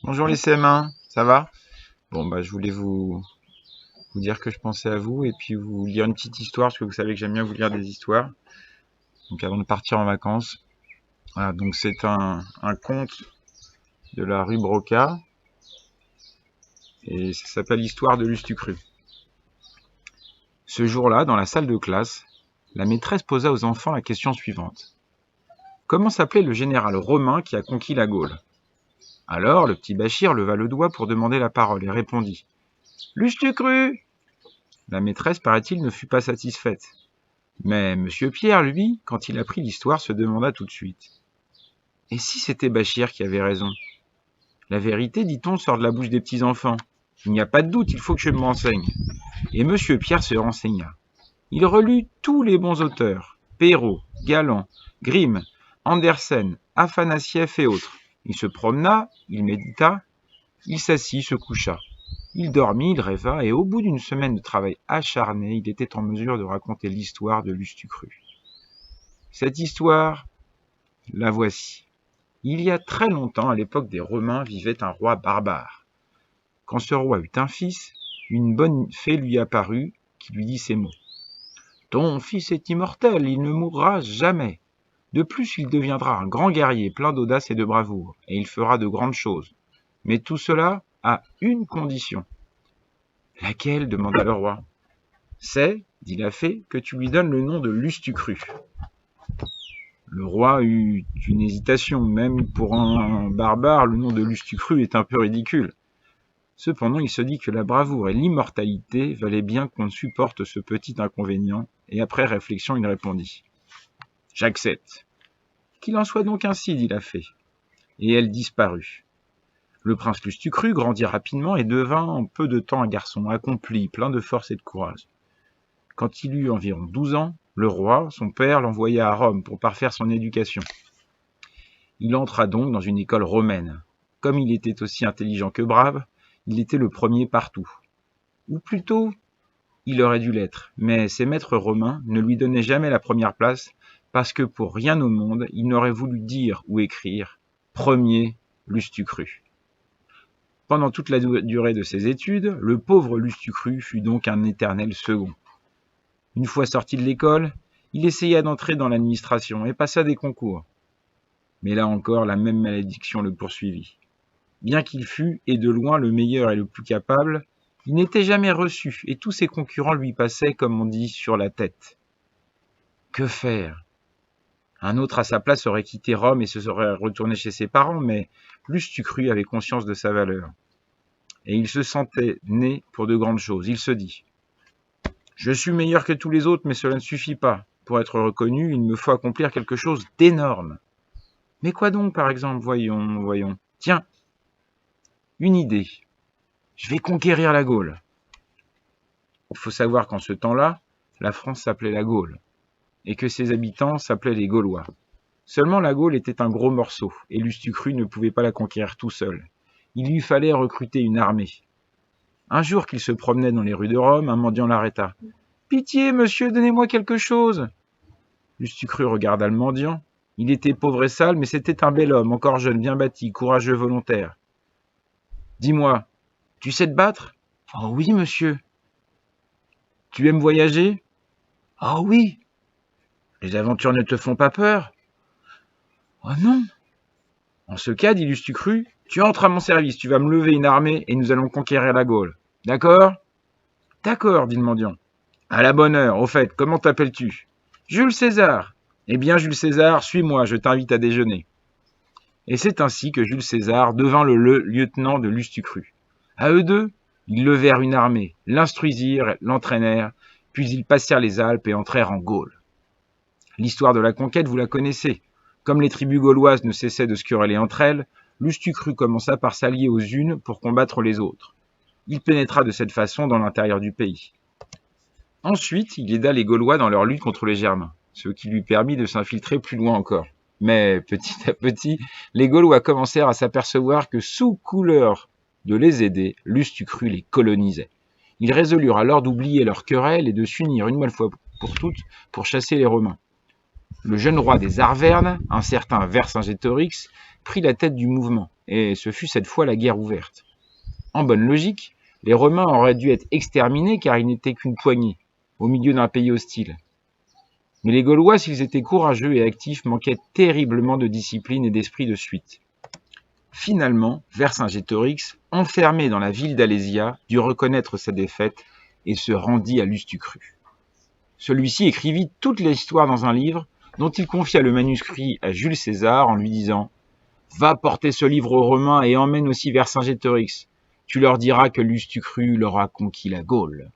Bonjour les CM1, ça va? Bon bah je voulais vous dire que je pensais à vous et puis vous lire une petite histoire parce que vous savez que j'aime bien vous lire des histoires. Donc avant de partir en vacances. Voilà, donc c'est un conte de la rue Broca et ça s'appelle l'histoire de Lustucru. Ce jour-là, dans la salle de classe, la maîtresse posa aux enfants la question suivante. Comment s'appelait le général romain qui a conquis la Gaule? Alors le petit Bachir leva le doigt pour demander la parole et répondit. Lustucru! La maîtresse, paraît-il, ne fut pas satisfaite. Mais monsieur Pierre, lui, quand il apprit l'histoire, se demanda tout de suite. Et si c'était Bachir qui avait raison? La vérité, dit-on, sort de la bouche des petits-enfants. Il n'y a pas de doute, il faut que je me renseigne. Et monsieur Pierre se renseigna. Il relut tous les bons auteurs, Perrault, Galland, Grimm, Andersen, Afanassieff et autres. Il se promena, il médita, il s'assit, se coucha. Il dormit, il rêva, et au bout d'une semaine de travail acharné, il était en mesure de raconter l'histoire de Lustucru. Cette histoire, la voici. Il y a très longtemps, à l'époque des Romains, vivait un roi barbare. Quand ce roi eut un fils, une bonne fée lui apparut, qui lui dit ces mots. Ton fils est immortel, il ne mourra jamais. De plus, il deviendra un grand guerrier, plein d'audace et de bravoure, et il fera de grandes choses. Mais tout cela à une condition. Laquelle? Demanda le roi. C'est, dit la fée, que tu lui donnes le nom de Lustucru. Le roi eut une hésitation, même pour un barbare, le nom de Lustucru est un peu ridicule. Cependant, il se dit que la bravoure et l'immortalité valaient bien qu'on supporte ce petit inconvénient, et après réflexion, il répondit. J'accepte. Qu'il en soit donc ainsi, dit la fée. Et elle disparut. Le prince Lustucru grandit rapidement et devint en peu de temps un garçon accompli, plein de force et de courage. Quand il eut environ 12 ans, le roi, son père, l'envoya à Rome pour parfaire son éducation. Il entra donc dans une école romaine. Comme il était aussi intelligent que brave, il était le premier partout. Ou plutôt, il aurait dû l'être, mais ses maîtres romains ne lui donnaient jamais la première place parce que pour rien au monde, il n'aurait voulu dire ou écrire « premier Lustucru ». Pendant toute la durée de ses études, le pauvre Lustucru fut donc un éternel second. Une fois sorti de l'école, il essaya d'entrer dans l'administration et passa des concours. Mais là encore, la même malédiction le poursuivit. Bien qu'il fût, et de loin, le meilleur et le plus capable, il n'était jamais reçu, et tous ses concurrents lui passaient, comme on dit, sur la tête. Que faire? Un autre à sa place aurait quitté Rome et se serait retourné chez ses parents, mais Lustucru avait conscience de sa valeur. Et il se sentait né pour de grandes choses. Il se dit « Je suis meilleur que tous les autres, mais cela ne suffit pas. Pour être reconnu, il me faut accomplir quelque chose d'énorme. » Mais quoi donc, par exemple? Voyons. Tiens, une idée. Je vais conquérir la Gaule. Il faut savoir qu'en ce temps-là, la France s'appelait la Gaule, et que ses habitants s'appelaient les Gaulois. Seulement la Gaule était un gros morceau, et Lustucru ne pouvait pas la conquérir tout seul. Il lui fallait recruter une armée. Un jour qu'il se promenait dans les rues de Rome, un mendiant l'arrêta. « Pitié, monsieur, donnez-moi quelque chose !» Lustucru regarda le mendiant. Il était pauvre et sale, mais c'était un bel homme, encore jeune, bien bâti, courageux, volontaire. « Dis-moi, tu sais te battre ?»« Oh oui, monsieur. »« Tu aimes voyager ?»« Oh oui. »« Les aventures ne te font pas peur ?»« Oh non. » En ce cas, dit Lustucru, tu entres à mon service, tu vas me lever une armée et nous allons conquérir la Gaule. D'accord? D'accord, dit le mendiant. À la bonne heure, au fait, comment t'appelles-tu? Jules César. Eh bien, Jules César, suis-moi, je t'invite à déjeuner. Et c'est ainsi que Jules César devint le lieutenant de Lustucru. À eux deux, ils levèrent une armée, l'instruisirent, l'entraînèrent, puis ils passèrent les Alpes et entrèrent en Gaule. L'histoire de la conquête, vous la connaissez. Comme les tribus gauloises ne cessaient de se quereller entre elles, Lustucru commença par s'allier aux unes pour combattre les autres. Il pénétra de cette façon dans l'intérieur du pays. Ensuite, il aida les Gaulois dans leur lutte contre les Germains, ce qui lui permit de s'infiltrer plus loin encore. Mais petit à petit, les Gaulois commencèrent à s'apercevoir que sous couleur de les aider, Lustucru les colonisait. Ils résolurent alors d'oublier leurs querelles et de s'unir une bonne fois pour toutes pour chasser les Romains. Le jeune roi des Arvernes, un certain Vercingétorix, prit la tête du mouvement, et ce fut cette fois la guerre ouverte. En bonne logique, les Romains auraient dû être exterminés car ils n'étaient qu'une poignée, au milieu d'un pays hostile. Mais les Gaulois, s'ils étaient courageux et actifs, manquaient terriblement de discipline et d'esprit de suite. Finalement, Vercingétorix, enfermé dans la ville d'Alésia, dut reconnaître sa défaite et se rendit à Lustucru. Celui-ci écrivit toute l'histoire dans un livre, dont il confia le manuscrit à Jules César en lui disant « Va porter ce livre aux Romains et emmène aussi Vercingétorix. Tu leur diras que Lustucru leur a conquis la Gaule. »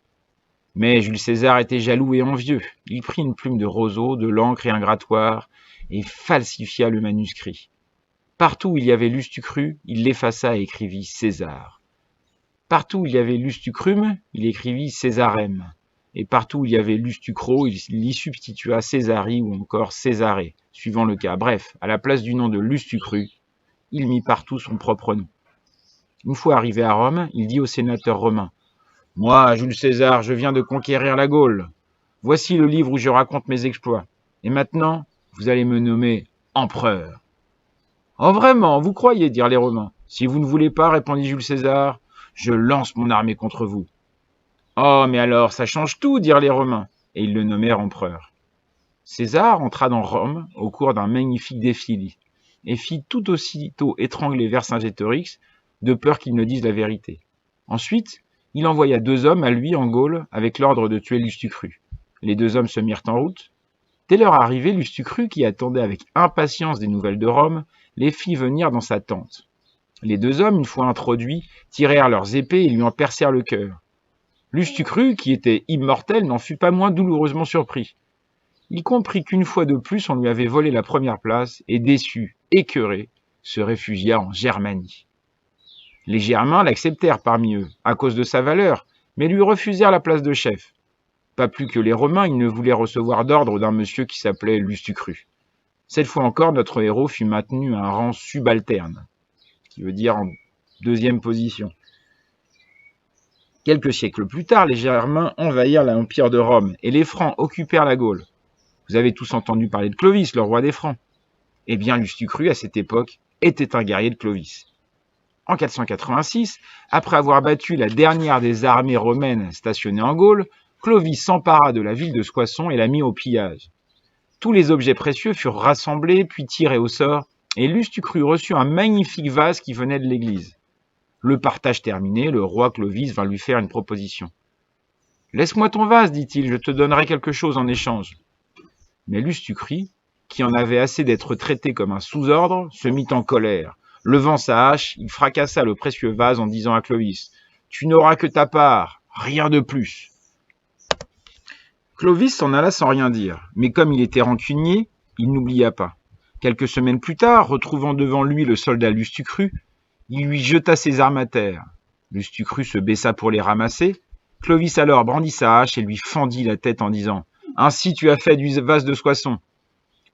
Mais Jules César était jaloux et envieux. Il prit une plume de roseau, de l'encre et un grattoir, et falsifia le manuscrit. Partout où il y avait Lustucru, il l'effaça et écrivit César. Partout où il y avait Lustucrum, il écrivit Césarem. Et partout où il y avait Lustucro, il y substitua Césari ou encore Césaré, suivant le cas. Bref, à la place du nom de Lustucru, il mit partout son propre nom. Une fois arrivé à Rome, il dit au sénateur romain « Moi, Jules César, je viens de conquérir la Gaule. Voici le livre où je raconte mes exploits. Et maintenant, vous allez me nommer empereur. » « Oh vraiment, vous croyez, dirent les Romains. Si vous ne voulez pas, répondit Jules César, je lance mon armée contre vous. Oh, mais alors, ça change tout, dirent les Romains, et ils le nommèrent empereur. César entra dans Rome au cours d'un magnifique défilé, et fit tout aussitôt étrangler Vercingétorix, de peur qu'il ne dise la vérité. Ensuite, il envoya 2 hommes à lui en Gaule avec l'ordre de tuer Lustucru. Les 2 hommes se mirent en route. Dès leur arrivée, Lustucru, qui attendait avec impatience des nouvelles de Rome, les fit venir dans sa tente. Les 2 hommes, une fois introduits, tirèrent leurs épées et lui en percèrent le cœur. Lustucru, qui était immortel, n'en fut pas moins douloureusement surpris. Il comprit qu'une fois de plus on lui avait volé la première place et déçu, écœuré, se réfugia en Germanie. Les Germains l'acceptèrent parmi eux, à cause de sa valeur, mais lui refusèrent la place de chef. Pas plus que les Romains, ils ne voulaient recevoir d'ordre d'un monsieur qui s'appelait Lustucru. Cette fois encore, notre héros fut maintenu à un rang subalterne, ce qui veut dire en 2e position. Quelques siècles plus tard, les Germains envahirent l'empire de Rome et les Francs occupèrent la Gaule. Vous avez tous entendu parler de Clovis, le roi des Francs. Eh bien, Lustucru, à cette époque, était un guerrier de Clovis. En 486, après avoir battu la dernière des armées romaines stationnées en Gaule, Clovis s'empara de la ville de Soissons et la mit au pillage. Tous les objets précieux furent rassemblés puis tirés au sort, et Lustucru reçut un magnifique vase qui venait de l'église. Le partage terminé, le roi Clovis vint lui faire une proposition. « Laisse-moi ton vase, dit-il, je te donnerai quelque chose en échange. » Mais Lustucru, qui en avait assez d'être traité comme un sous-ordre, se mit en colère. Levant sa hache, il fracassa le précieux vase en disant à Clovis « Tu n'auras que ta part, rien de plus. » Clovis s'en alla sans rien dire, mais comme il était rancunier, il n'oublia pas. Quelques semaines plus tard, retrouvant devant lui le soldat Lustucru, il lui jeta ses armes à terre. Lustucru se baissa pour les ramasser. Clovis alors brandit sa hache et lui fendit la tête en disant « Ainsi tu as fait du vase de Soissons. »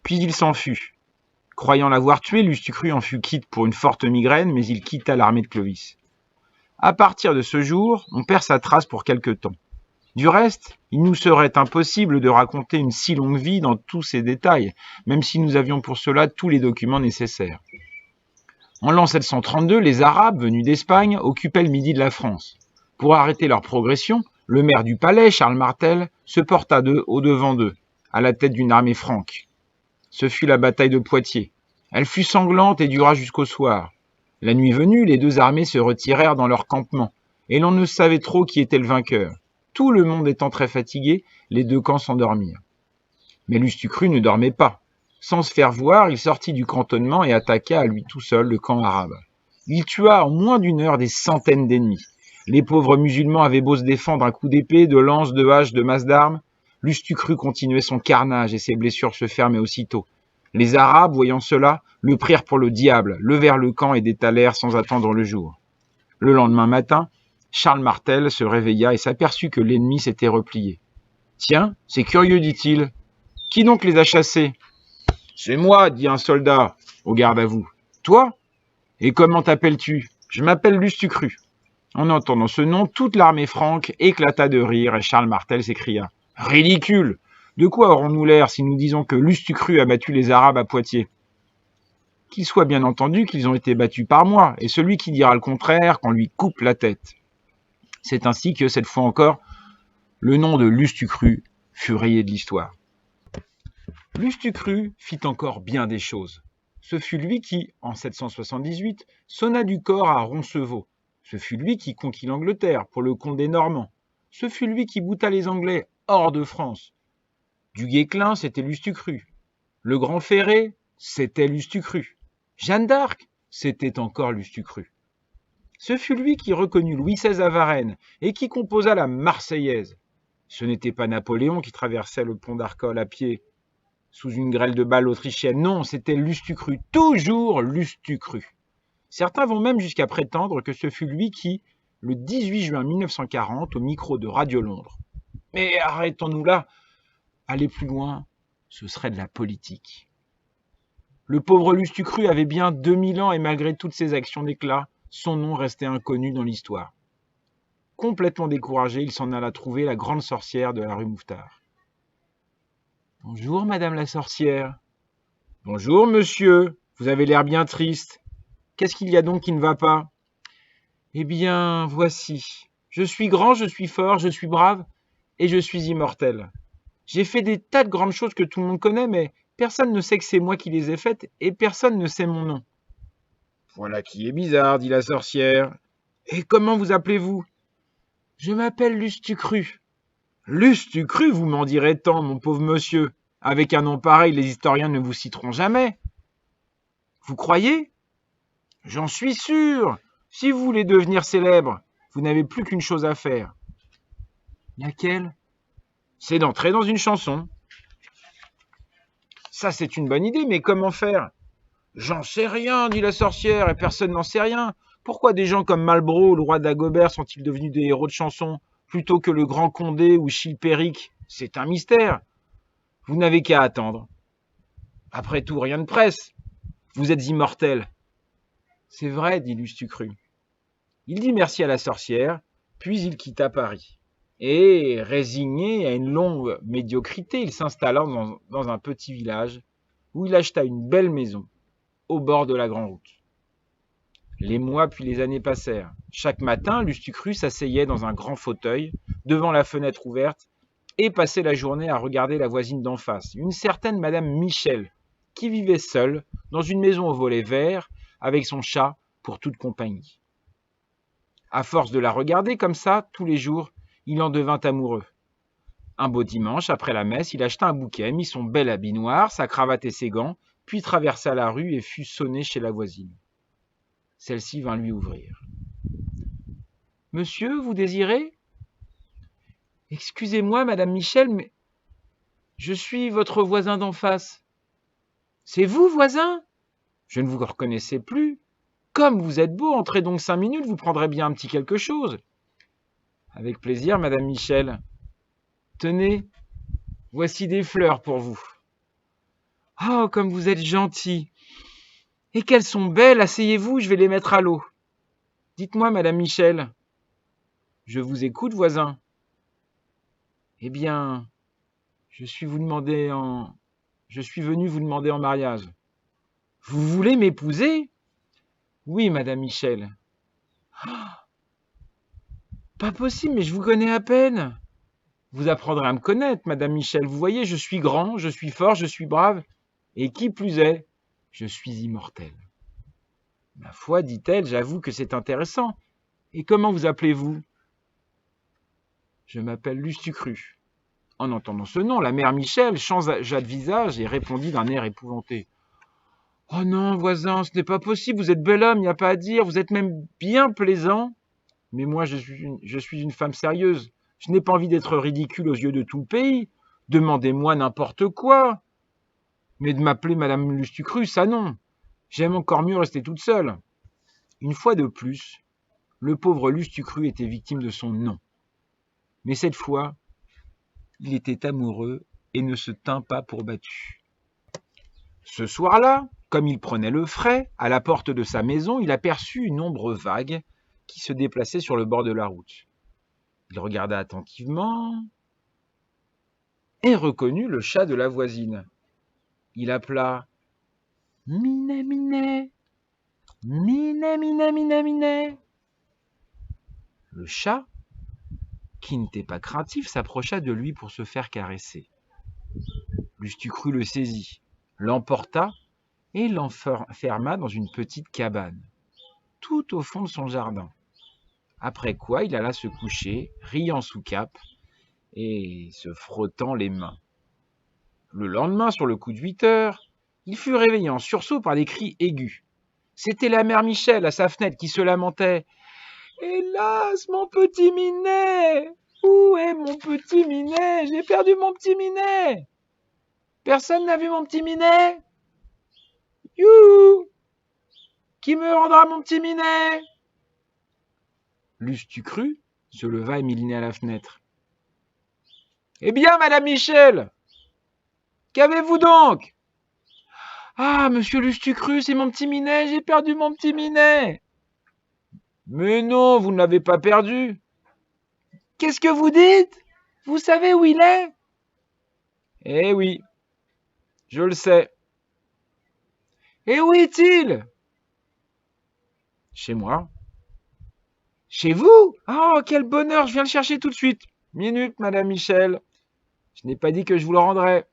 Puis il s'en fut. Croyant l'avoir tué, Lustucru en fut quitte pour une forte migraine, mais il quitta l'armée de Clovis. À partir de ce jour, on perd sa trace pour quelque temps. Du reste, il nous serait impossible de raconter une si longue vie dans tous ses détails, même si nous avions pour cela tous les documents nécessaires. En l'an 732, les Arabes, venus d'Espagne, occupaient le midi de la France. Pour arrêter leur progression, le maire du palais, Charles Martel, se porta au-devant d'eux, à la tête d'une armée franque. Ce fut la bataille de Poitiers. Elle fut sanglante et dura jusqu'au soir. La nuit venue, les 2 armées se retirèrent dans leur campement, et l'on ne savait trop qui était le vainqueur. Tout le monde étant très fatigué, les 2 camps s'endormirent. Mais Lustucru ne dormait pas. Sans se faire voir, il sortit du cantonnement et attaqua à lui tout seul le camp arabe. Il tua en moins d'1 heure des centaines d'ennemis. Les pauvres musulmans avaient beau se défendre à coups d'épée, de lance, de hache, de masse d'armes. Lustucru continuait son carnage et ses blessures se fermaient aussitôt. Les Arabes, voyant cela, le prirent pour le diable, levèrent le camp et détalèrent sans attendre le jour. Le lendemain matin, Charles Martel se réveilla et s'aperçut que l'ennemi s'était replié. « Tiens, c'est curieux, dit-il. Qui donc les a chassés ?»« C'est moi, dit un soldat, au garde à vous. Toi ? Et comment t'appelles-tu ? Je m'appelle Lustucru. » En entendant ce nom, toute l'armée franque éclata de rire et Charles Martel s'écria « Ridicule ! De quoi aurons-nous l'air si nous disons que Lustucru a battu les Arabes à Poitiers ? Qu'il soit bien entendu qu'ils ont été battus par moi, et celui qui dira le contraire qu'on lui coupe la tête. C'est ainsi que, cette fois encore, le nom de Lustucru fut rayé de l'histoire. Lustucru fit encore bien des choses. Ce fut lui qui, en 778, sonna du corps à Roncevaux. Ce fut lui qui conquit l'Angleterre pour le compte des Normands. Ce fut lui qui bouta les Anglais hors de France. Du Guesclin, c'était Lustucru. Le Grand Ferré, c'était Lustucru. Jeanne d'Arc, c'était encore Lustucru. Ce fut lui qui reconnut Louis XVI à Varennes et qui composa la Marseillaise. Ce n'était pas Napoléon qui traversait le pont d'Arcole à pied, sous une grêle de balles autrichiennes. Non, c'était Lustucru, toujours Lustucru. Certains vont même jusqu'à prétendre que ce fut lui qui, le 18 juin 1940, au micro de Radio Londres. Mais arrêtons-nous là. Aller plus loin, ce serait de la politique. Le pauvre Lustucru avait bien 2000 ans et malgré toutes ses actions d'éclat, son nom restait inconnu dans l'histoire. Complètement découragé, il s'en alla trouver la grande sorcière de la rue Mouffetard. « Bonjour, madame la sorcière. »« Bonjour, monsieur. Vous avez l'air bien triste. Qu'est-ce qu'il y a donc qui ne va pas ?»« Eh bien, voici. Je suis grand, je suis fort, je suis brave et je suis immortel. J'ai fait des tas de grandes choses que tout le monde connaît, mais personne ne sait que c'est moi qui les ai faites et personne ne sait mon nom. »« Voilà qui est bizarre, dit la sorcière. Et comment vous appelez-vous ? » ?»« Je m'appelle Lustucru. »« Lustucru, vous m'en direz tant, mon pauvre monsieur. Avec un nom pareil, les historiens ne vous citeront jamais. »« Vous croyez ? » ?»« J'en suis sûr. Si vous voulez devenir célèbre, vous n'avez plus qu'une chose à faire. »« Laquelle ? » ?»« C'est d'entrer dans une chanson. »« Ça, c'est une bonne idée, mais comment faire ? » ?»« J'en sais rien, dit la sorcière, et personne n'en sait rien. Pourquoi des gens comme Malbro ou le roi d'Agobert sont-ils devenus des héros de chansons, plutôt que le grand Condé ou Chilpéric ? C'est un mystère. Vous n'avez qu'à attendre. Après tout, rien ne presse. Vous êtes immortel. C'est vrai, dit Lustucru. Il dit merci à la sorcière, puis il quitta Paris. Et, résigné à une longue médiocrité, il s'installa dans un petit village où il acheta une belle maison au bord de la grande route. Les mois puis les années passèrent. Chaque matin, Lustucru s'asseyait dans un grand fauteuil, devant la fenêtre ouverte, et passait la journée à regarder la voisine d'en face, une certaine madame Michel, qui vivait seule dans une maison au volet vert, avec son chat pour toute compagnie. À force de la regarder comme ça, tous les jours, il en devint amoureux. Un beau dimanche, après la messe, il acheta un bouquet, mit son bel habit noir, sa cravate et ses gants, puis traversa la rue et fut sonné chez la voisine. Celle-ci vint lui ouvrir. « Monsieur, vous désirez ? » ?»« Excusez-moi, madame Michel, mais je suis votre voisin d'en face. »« C'est vous, voisin ? Je ne vous reconnaissais plus. Comme vous êtes beau, entrez donc 5 minutes, vous prendrez bien un petit quelque chose. »« Avec plaisir, madame Michel. Tenez, voici des fleurs pour vous. »« Oh, comme vous êtes gentil. Et qu'elles sont belles, asseyez-vous, je vais les mettre à l'eau. Dites-moi, madame Michel. »« Je vous écoute, voisin. »« Eh bien, je suis venu vous demander en mariage. »« Vous voulez m'épouser ? » ?»« Oui, madame Michel. »« Oh, pas possible, mais je vous connais à peine. »« Vous apprendrez à me connaître, madame Michel. Vous voyez, je suis grand, je suis fort, je suis brave. Et qui plus est, je suis immortel. »« Ma foi, dit-elle, j'avoue que c'est intéressant. Et comment vous appelez-vous ? » ?»« Je m'appelle Lustucru. » En entendant ce nom, la mère Michel changea de visage et répondit d'un air épouvanté. « Oh non, voisin, ce n'est pas possible, vous êtes bel homme, il n'y a pas à dire, vous êtes même bien plaisant. Mais moi, je suis une femme sérieuse. Je n'ai pas envie d'être ridicule aux yeux de tout le pays. Demandez-moi n'importe quoi. Mais de m'appeler Madame Lustucru, ça non. J'aime encore mieux rester toute seule. » Une fois de plus, le pauvre Lustucru était victime de son nom. Mais cette fois, il était amoureux et ne se tint pas pour battu. Ce soir-là, comme il prenait le frais, à la porte de sa maison, il aperçut une ombre vague qui se déplaçait sur le bord de la route. Il regarda attentivement et reconnut le chat de la voisine. Il appela « Minet, minet. Minet, minet, minet, minet. Le chat, qui n'était pas craintif, s'approcha de lui pour se faire caresser. Lustucru le saisit, l'emporta et l'enferma dans une petite cabane, tout au fond de son jardin. Après quoi, il alla se coucher, riant sous cape et se frottant les mains. Le lendemain, sur le coup de 8 heures, il fut réveillé en sursaut par des cris aigus. C'était la mère Michel à sa fenêtre qui se lamentait. « Hélas, mon petit Minet! Où est mon petit Minet? J'ai perdu mon petit Minet! Personne n'a vu mon petit Minet? Youhou! Qui me rendra mon petit Minet? » Lustucru se leva et mit le nez à la fenêtre. « Eh bien, madame Michel, qu'avez-vous donc? »« Ah, monsieur Lustucru, c'est mon petit Minet, j'ai perdu mon petit Minet. »« Mais non, vous ne l'avez pas perdu. »« Qu'est-ce que vous dites? Vous savez où il est? »« Eh oui, je le sais. »« Et où est-il? »« Chez moi. »« Chez vous? Oh, quel bonheur, je viens le chercher tout de suite. »« Minute, madame Michel. Je n'ai pas dit que je vous le rendrais. »«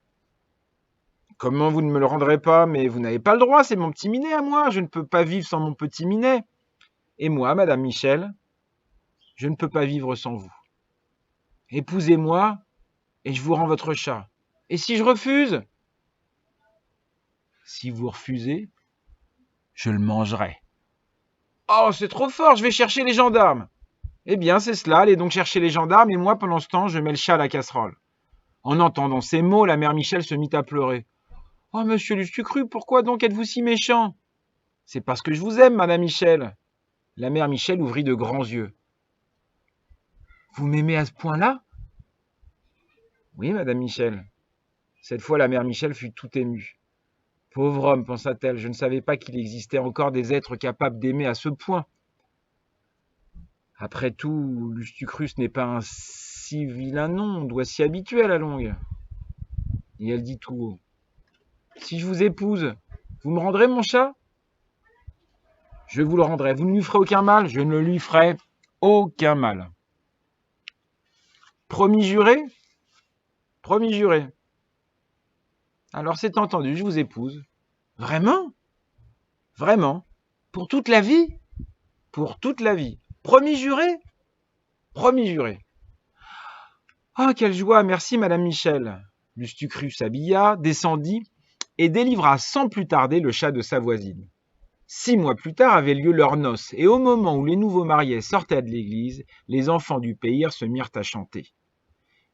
Comment vous ne me le rendrez pas? Mais vous n'avez pas le droit, c'est mon petit Minet à moi. Je ne peux pas vivre sans mon petit Minet. Et moi, madame Michel, je ne peux pas vivre sans vous. Épousez-moi et je vous rends votre chat. Et si je refuse? Si vous refusez, je le mangerai. Oh, c'est trop fort, je vais chercher les gendarmes. Eh bien, c'est cela, allez donc chercher les gendarmes et moi, pendant ce temps, je mets le chat à la casserole. En entendant ces mots, la mère Michel se mit à pleurer. Oh, monsieur Lustucru, pourquoi donc êtes-vous si méchant? C'est parce que je vous aime, madame Michel. La mère Michel ouvrit de grands yeux. Vous m'aimez à ce point-là? Oui, madame Michel. Cette fois, la mère Michel fut tout émue. Pauvre homme, pensa-t-elle, je ne savais pas qu'il existait encore des êtres capables d'aimer à ce point. Après tout, Lustucrus n'est pas un si vilain nom, on doit s'y habituer à la longue. Et elle dit tout haut. Si je vous épouse, vous me rendrez mon chat? Je vous le rendrai. Vous ne lui ferez aucun mal? Je ne lui ferai aucun mal. Promis juré? Promis juré. Alors c'est entendu, je vous épouse. Vraiment? Vraiment? Pour toute la vie? Pour toute la vie. Promis juré? Promis juré. Ah, quelle joie! Merci, madame Michel. Lustucru s'habilla, descendit et délivra sans plus tarder le chat de sa voisine. 6 mois plus tard avaient lieu leurs noces, et au moment où les nouveaux mariés sortaient de l'église, les enfants du pays se mirent à chanter.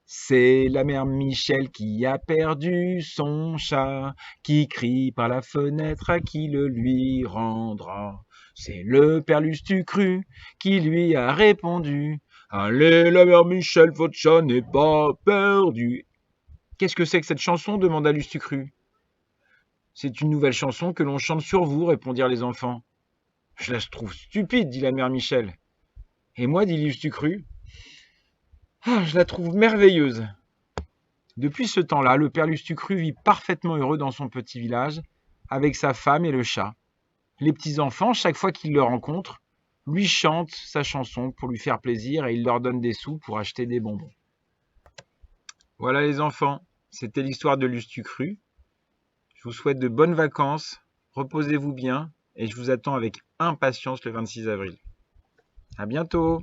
C'est la mère Michel qui a perdu son chat, qui crie par la fenêtre à qui le lui rendra. C'est le père Lustucru qui lui a répondu. Allez, la mère Michel, votre chat n'est pas perdu. Qu'est-ce que c'est que cette chanson? Demanda Lustucru. C'est une nouvelle chanson que l'on chante sur vous, répondirent les enfants. Je la trouve stupide, dit la mère Michel. Et moi, dit Lustucru, je la trouve merveilleuse. Depuis ce temps-là, le père Lustucru vit parfaitement heureux dans son petit village, avec sa femme et le chat. Les petits-enfants, chaque fois qu'ils le rencontrent, lui chantent sa chanson pour lui faire plaisir et il leur donne des sous pour acheter des bonbons. Voilà les enfants, c'était l'histoire de Lustucru. Je vous souhaite de bonnes vacances, reposez-vous bien et je vous attends avec impatience le 26 avril. À bientôt!